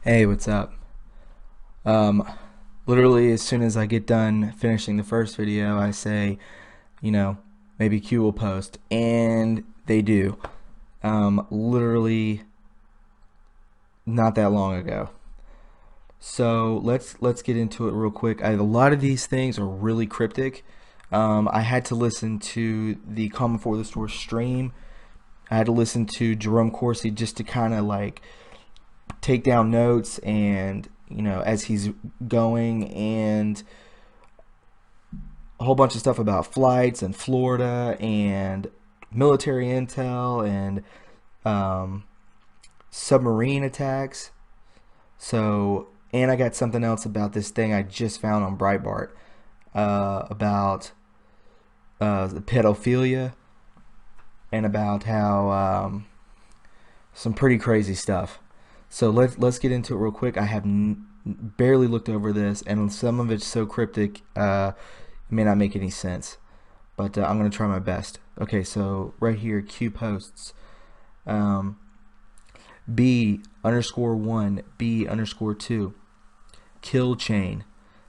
Hey, what's up? Um, Literally, as soon as I get done finishing the first video, I say, you know, maybe Q will post, and they do. Literally not that long ago. So let's get into it real quick. A lot of these things are really cryptic. I had to listen to the Calm Before the Storm stream. I had to listen to Jerome Corsi just to kind of like take down notes and as he's going, and a whole bunch of stuff about flights and Florida and military intel and um, submarine attacks. So, and I got something else about this thing I just found on Breitbart about the pedophilia, and about how some pretty crazy stuff. So let's get into it real quick. I have barely looked over this, and some of it's so cryptic, it may not make any sense. But I'm gonna try my best. Okay, so right here, Q posts um, B_1, B_2, kill chain,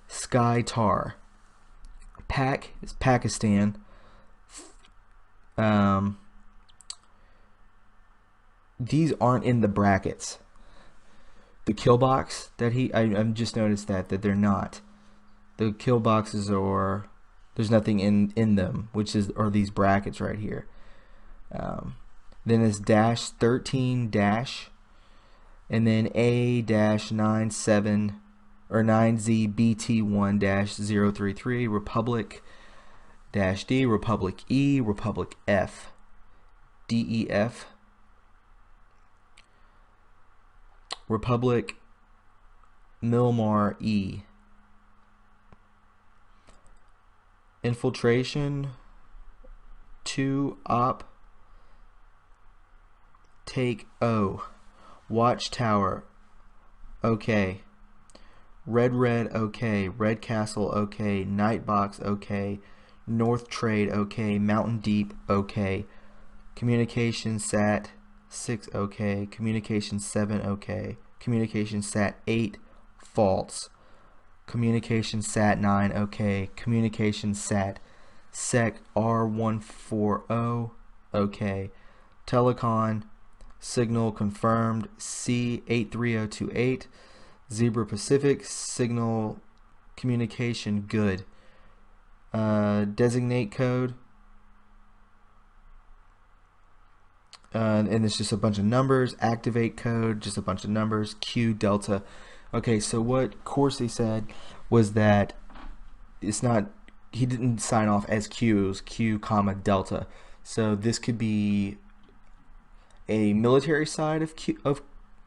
sky tar, Pak is Pakistan. Um, these aren't in the brackets. The kill box that I've just noticed that they're not. The kill boxes are, there's nothing in them, which are these brackets right here. Then it's -13 dash, and then A-97 or 9ZBT1-033 Republic -D, Republic E, Republic F, DEF, Republic Milmar E. Infiltration 2 op take O. Watchtower okay. Red okay. Red Castle okay. Nightbox okay. North Trade okay. Mountain Deep okay. Communication Sat 6 okay. Communication 7 okay. Communication Sat 8 false. Communication Sat 9 okay. Communication Sat Sec R140 okay. Telecon signal confirmed C83028. Zebra Pacific signal communication good. Designate code, and it's just a bunch of numbers. Activate code, just a bunch of numbers. Q Delta. Okay, so what Corsi said was that it's not, he didn't sign off as Q, it was Q comma Delta. So this could be a military side of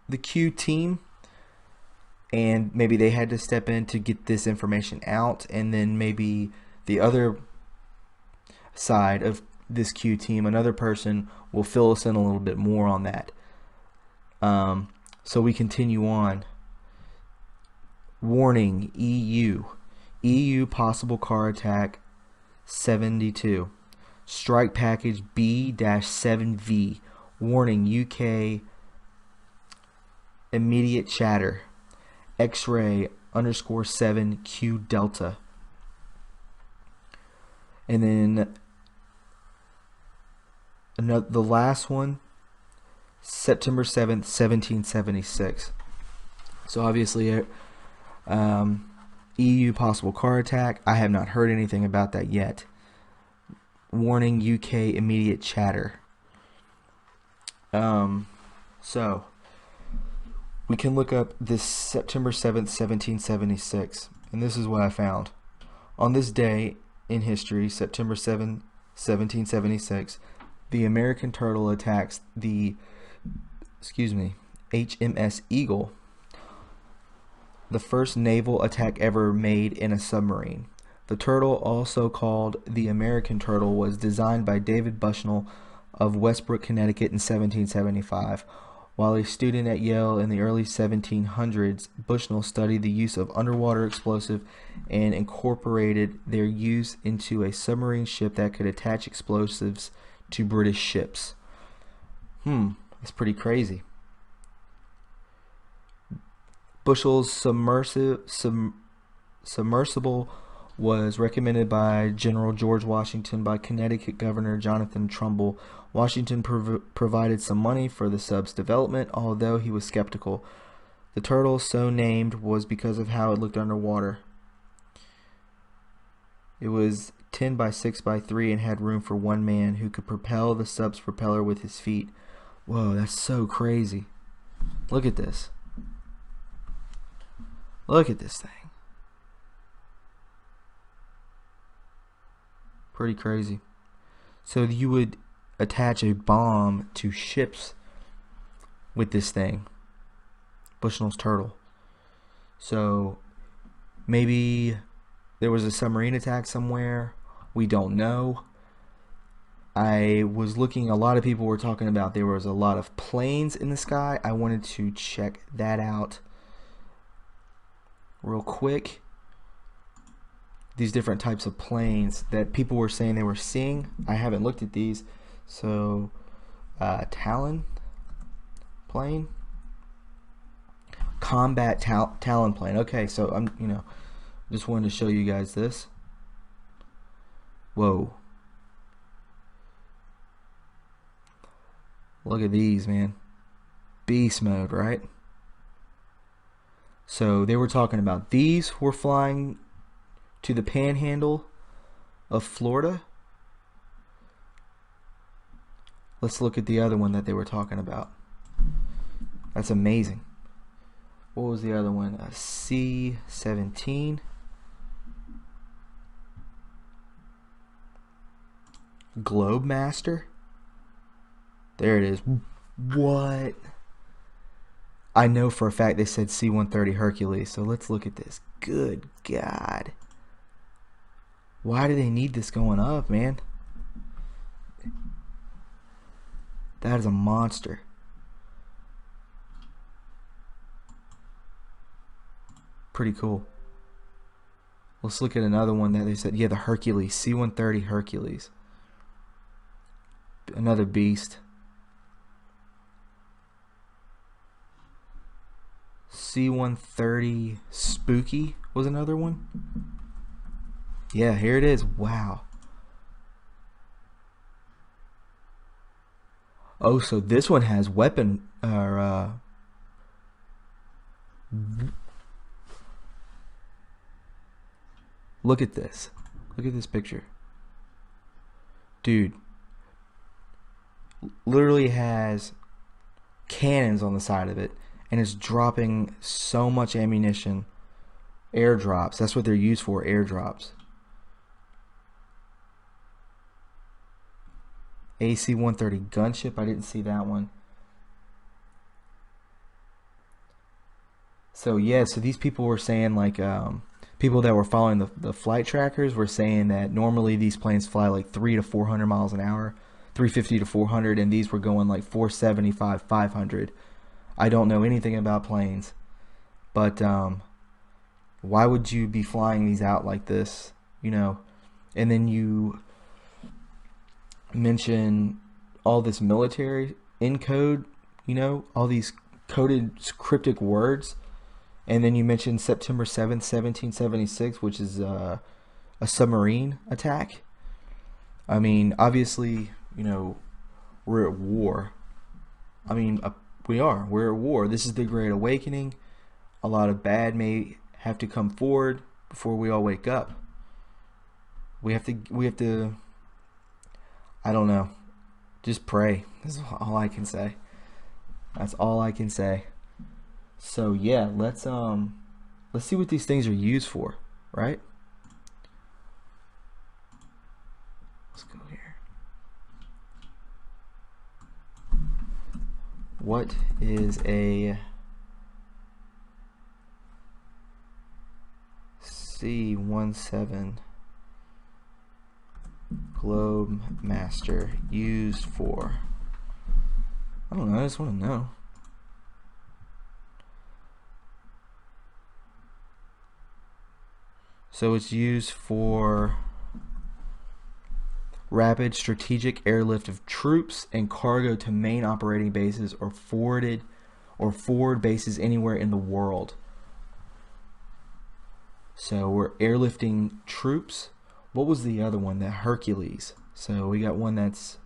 the Q team, and maybe they had to step in to get this information out, and then maybe the other side of this Q team, another person, will fill us in a little bit more on that. So we continue on. Warning, EU possible car attack 72. Strike package B-7V. Warning, UK immediate chatter. X-ray _7 Q Delta. And then the last one, September 7th, 1776. So obviously, EU possible car attack. I have not heard anything about that yet. Warning, UK immediate chatter. So we can look up this September 7th, 1776, and this is what I found. On this day in history, September 7, 1776, the American Turtle attacks the, HMS Eagle, the first naval attack ever made in a submarine. The Turtle, also called the American Turtle, was designed by David Bushnell of Westbrook, Connecticut in 1775. While a student at Yale in the early 1700s, Bushnell studied the use of underwater explosive and incorporated their use into a submarine ship that could attach explosives to British ships. That's pretty crazy. Bushell's submersible was recommended by General George Washington by Connecticut Governor Jonathan Trumbull. Washington provided some money for the sub's development, although he was skeptical. The turtle, so named, was because of how it looked underwater. It was 10 by 6 by 3 and had room for one man who could propel the sub's propeller with his feet. Whoa, that's so crazy. Look at this. Look at this thing. Pretty crazy. So you would attach a bomb to ships with this thing. Bushnell's turtle. So maybe there was a submarine attack somewhere. We don't know. I was looking, a lot of people were talking about there was a lot of planes in the sky. I wanted to check that out real quick. These different types of planes that people were saying they were seeing. I haven't looked at these. So, Talon plane, combat Talon plane. Okay, so I'm, just wanted to show you guys this. Whoa. Look at these, man. Beast mode, right? So they were talking about these were flying to the panhandle of Florida. Let's look at the other one that they were talking about. That's amazing. What was the other one? A C-17. Globemaster. There it is. What? I know for a fact they said C-130 Hercules. So let's look at this. Good God. Why do they need this going up, man? That is a monster. Pretty cool. Let's look at another one that they said. Yeah, the Hercules. C-130 Hercules. Another beast. C-130 Spooky was another one. Yeah, here it is. Wow. Oh, so this one has weapon look at this. Look at this picture. Dude. Literally has cannons on the side of it and it's dropping so much ammunition. Airdrops. That's what they're used for, airdrops. AC-130 gunship. I didn't see that one. So yeah, so these people were saying like people that were following the flight trackers were saying that normally these planes fly like 300 to 400 miles an hour, 350 to 400, and these were going like 475, 500. I don't know anything about planes, but why would you be flying these out like this, and then you mention all this military encode, all these coded cryptic words, and then you mention September 7th, 1776, which is a submarine attack. I mean, obviously, we're at war. I mean, we're at war. This is the Great Awakening. A lot of bad may have to come forward before we all wake up. We have to I don't know. Just pray. That's all I can say. That's all I can say. So yeah, let's see what these things are used for, right? Let's go here. What is a C-17 Globemaster used for? I don't know, I just want to know. So it's used for rapid strategic airlift of troops and cargo to main operating bases or forward bases anywhere in the world. So we're airlifting troops. What was the other one? The Hercules. So we got one that's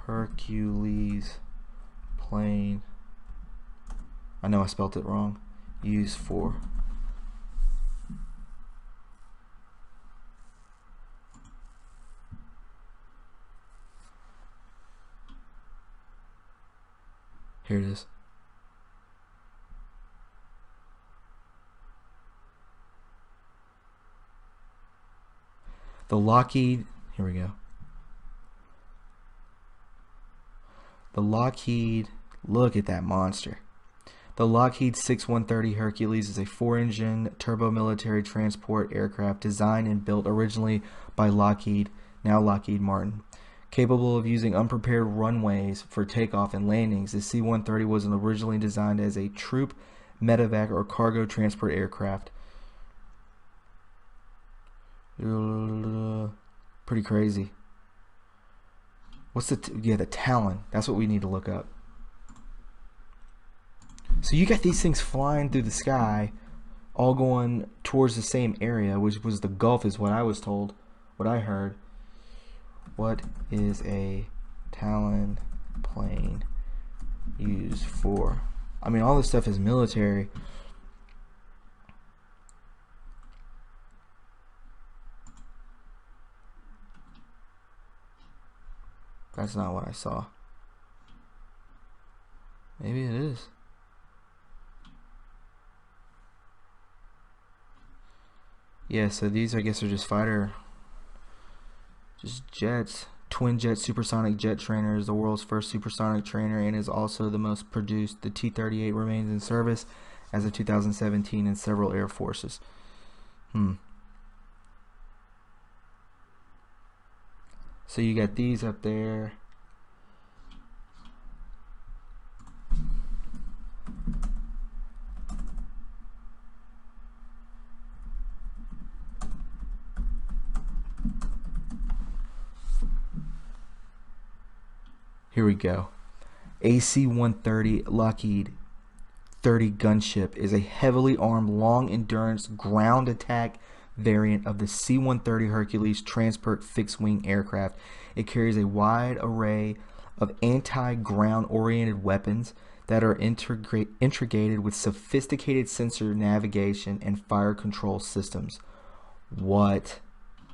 Hercules plane. I know I spelt it wrong. Used for. Here it is. The Lockheed, here we go. The Lockheed, look at that monster. The Lockheed 6130 Hercules is a 4-engine turbo-military transport aircraft designed and built originally by Lockheed, now Lockheed Martin. Capable of using unprepared runways for takeoff and landings, the C-130 was originally designed as a troop, medevac, or cargo transport aircraft. Pretty crazy. What's the the Talon? That's what we need to look up. So you got these things flying through the sky, all going towards the same area, which was the Gulf, is what I was told, what I heard. What is a Talon plane used for? I mean, all this stuff is military. That's not what I saw. Maybe it is. Yeah, so these I guess are just just jets. Twin jet supersonic jet trainer is the world's first supersonic trainer and is also the most produced. The T-38 remains in service as of 2017 in several air forces. So you got these up there. Here we go. AC-130 Lockheed 30 gunship is a heavily armed, long-endurance ground attack variant of the C-130 Hercules transport fixed-wing aircraft. It carries a wide array of anti-ground oriented weapons that are integrated with sophisticated sensor navigation and fire control systems. What?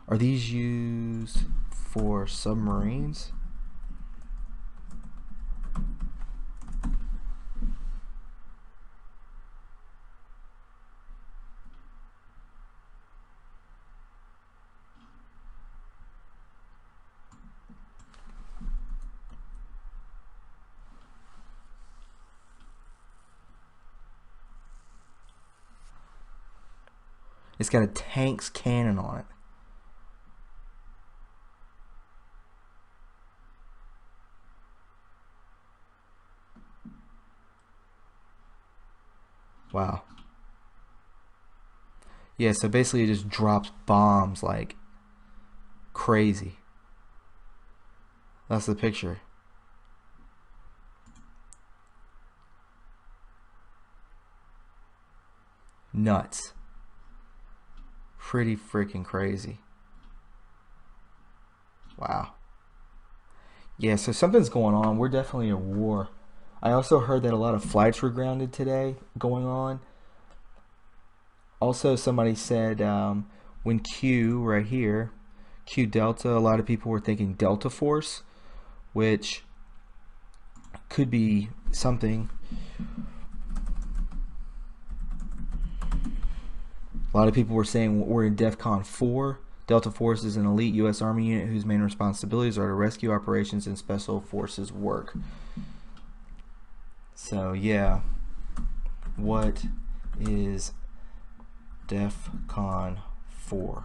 Are these used for submarines? It's got a tank's cannon on it. Wow. Yeah, so basically it just drops bombs like crazy. That's the picture. Nuts. Pretty freaking crazy. Wow. Yeah, so something's going on. We're definitely at war. I also heard that a lot of flights were grounded today going on. Also, somebody said when Q, right here, Q Delta, a lot of people were thinking Delta Force, which could be something. A lot of people were saying we're in Defcon 4. Delta Force is an elite U.S. Army unit whose main responsibilities are to rescue operations and special forces work. So, yeah. What is Defcon 4?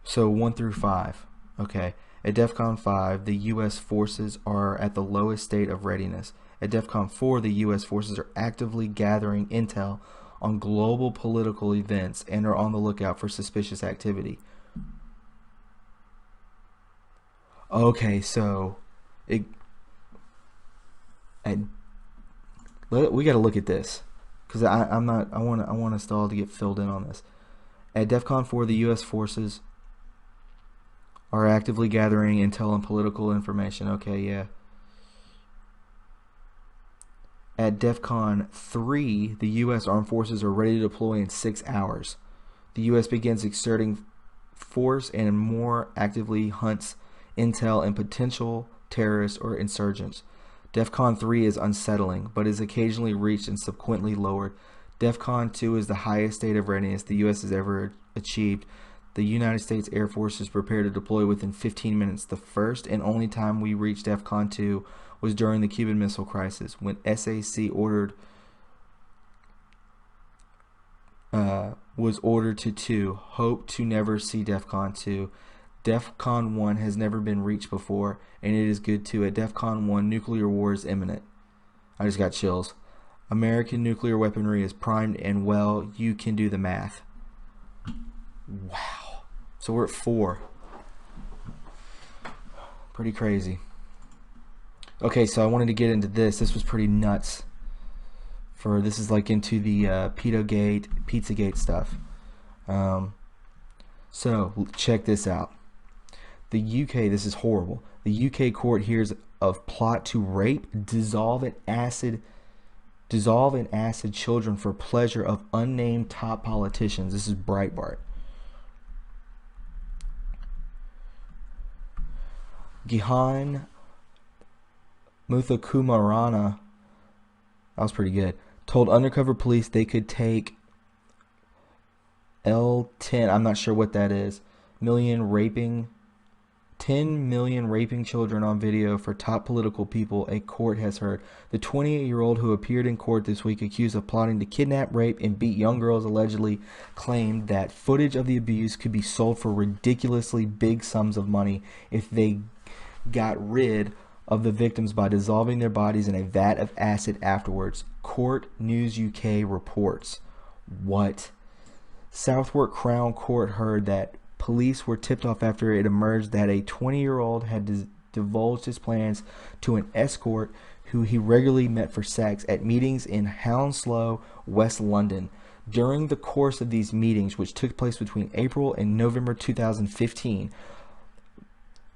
So 1 through 5. Okay. At Defcon 5, the U.S. forces are at the lowest state of readiness. At Defcon 4, the U.S. forces are actively gathering intel on global political events and are on the lookout for suspicious activity. Okay, so at We got to look at this because I'm not. I want us all to get filled in on this. At Defcon 4, the U.S. forces are actively gathering intel and political information. Okay, yeah. At Defcon 3, the U.S. Armed Forces are ready to deploy in 6 hours. The U.S. begins exerting force and more actively hunts intel and potential terrorists or insurgents. Defcon 3 is unsettling, but is occasionally reached and subsequently lowered. Defcon 2 is the highest state of readiness the U.S. has ever achieved. The United States Air Force is prepared to deploy within 15 minutes. The first and only time we reached Defcon 2 was during the Cuban Missile Crisis, when SAC was ordered to 2. Hope to never see Defcon 2. Defcon 1 has never been reached before, and it is good too. At Defcon 1, nuclear war is imminent. I just got chills. American nuclear weaponry is primed, and well, you can do the math. Wow. So we're at 4. Pretty crazy. Okay, so I wanted to get into this. This was pretty nuts. This is like into the Pizzagate stuff. So check this out. The UK, this is horrible. The UK court hears of plot to rape, dissolve in acid children for pleasure of unnamed top politicians. This is Breitbart. Gihan Muthakumarana, that was pretty good, told undercover police they could take L10, I'm not sure what that is, 10 million raping children on video for top political people, a court has heard. The 28-year-old who appeared in court this week accused of plotting to kidnap, rape, and beat young girls allegedly claimed that footage of the abuse could be sold for ridiculously big sums of money if they got rid of the victims by dissolving their bodies in a vat of acid afterwards. Court News UK reports. What? Southwark Crown Court heard that police were tipped off after it emerged that a 20-year-old had divulged his plans to an escort who he regularly met for sex at meetings in Hounslow, West London. During the course of these meetings, which took place between April and November 2015,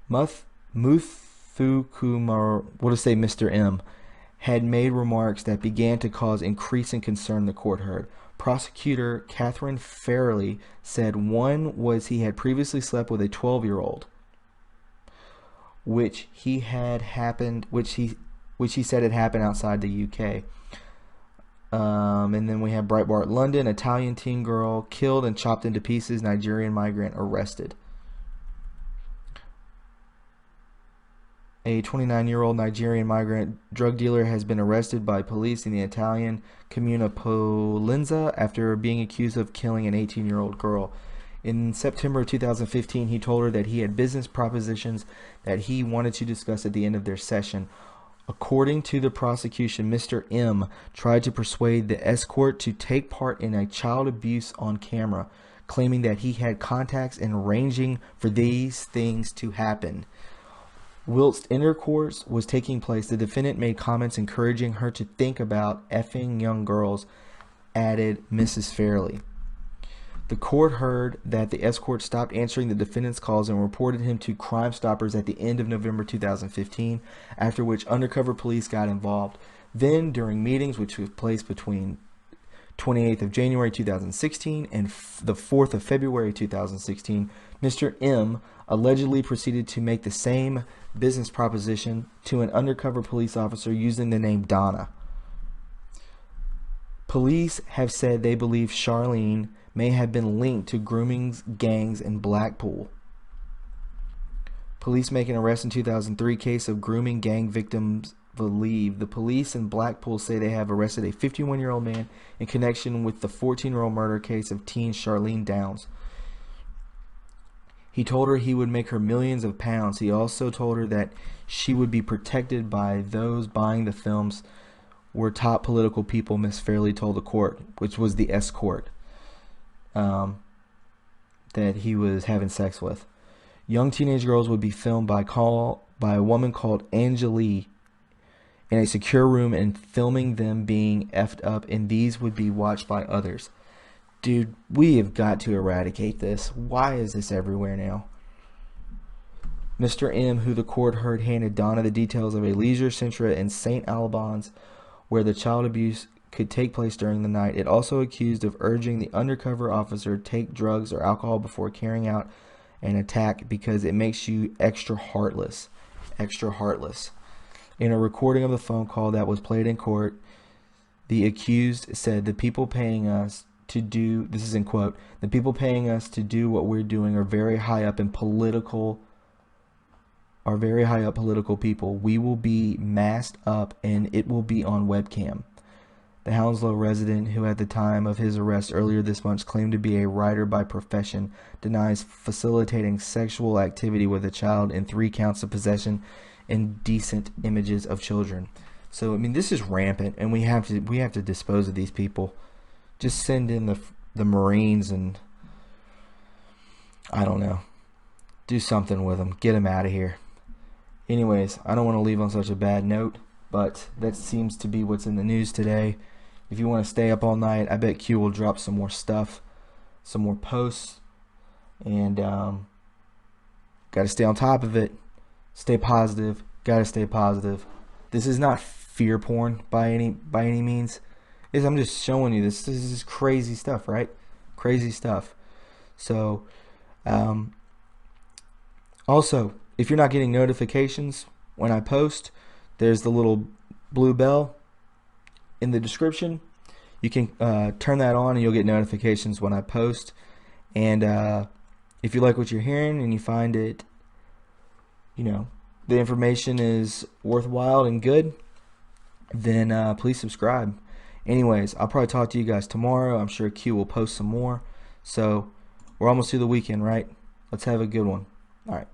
Muthukumar, we'll just say Mr. M, had made remarks that began to cause increasing concern, the court heard. Prosecutor Catherine Fairley said one was he had previously slept with a 12-year-old, which he said had happened outside the UK. And then we have Breitbart London, Italian teen girl killed and chopped into pieces, Nigerian migrant arrested. A 29-year-old Nigerian migrant drug dealer has been arrested by police in the Italian Comuna Polenza after being accused of killing an 18-year-old girl. In September of 2015, he told her that he had business propositions that he wanted to discuss at the end of their session. According to the prosecution, Mr. M tried to persuade the escort to take part in a child abuse on camera, claiming that he had contacts and arranging for these things to happen. Whilst intercourse was taking place, the defendant made comments encouraging her to think about effing young girls, added Mrs. Fairley. The court heard that the escort stopped answering the defendant's calls and reported him to Crime Stoppers at the end of November 2015, after which undercover police got involved. Then, during meetings which took place between 28th of January 2016 and the 4th of February 2016, Mr. M allegedly proceeded to make the same business proposition to an undercover police officer using the name Donna. Police have said they believe Charlene may have been linked to grooming gangs in Blackpool. Police make an arrest in 2003 case of grooming gang victims believe. The police in Blackpool say they have arrested a 51-year-old man in connection with the 14-year-old murder case of teen Charlene Downs. He told her he would make her millions of pounds. He also told her that she would be protected by those buying the films were top political people, Miss Fairley told the court, which was the escort that he was having sex with. Young teenage girls would be filmed by a woman called Angelique in a secure room and filming them being effed up, and these would be watched by others. Dude, we have got to eradicate this. Why is this everywhere now? Mr. M, who the court heard, handed Donna the details of a leisure centre in St. Albans where the child abuse could take place during the night. It also accused of urging the undercover officer take drugs or alcohol before carrying out an attack because it makes you extra heartless. Extra heartless. In a recording of the phone call that was played in court, the accused said, the people paying us to do, this is in quote, the people paying us to do what we're doing are very high up political people. We will be masked up and it will be on webcam. The Hounslow resident, who at the time of his arrest earlier this month claimed to be a writer by profession, denies facilitating sexual activity with a child in 3 counts of possession indecent images of children. So I mean, this is rampant, and we have to dispose of these people. Just send in the Marines and I don't know, do something with them, get them out of here. Anyways, I don't want to leave on such a bad note, but that seems to be what's in the news today. If you want to stay up all night, I bet Q will drop some more stuff, some more posts, and got to stay on top of it. Stay positive. Got to stay positive. This is not fear porn by any means. I'm just showing you this. This is crazy stuff, right? Crazy stuff. So, also, if you're not getting notifications when I post, there's the little blue bell in the description. You can turn that on and you'll get notifications when I post. And if you like what you're hearing and you find it, the information is worthwhile and good, then please subscribe. Anyways, I'll probably talk to you guys tomorrow. I'm sure Q will post some more. So we're almost through the weekend, right? Let's have a good one. All right.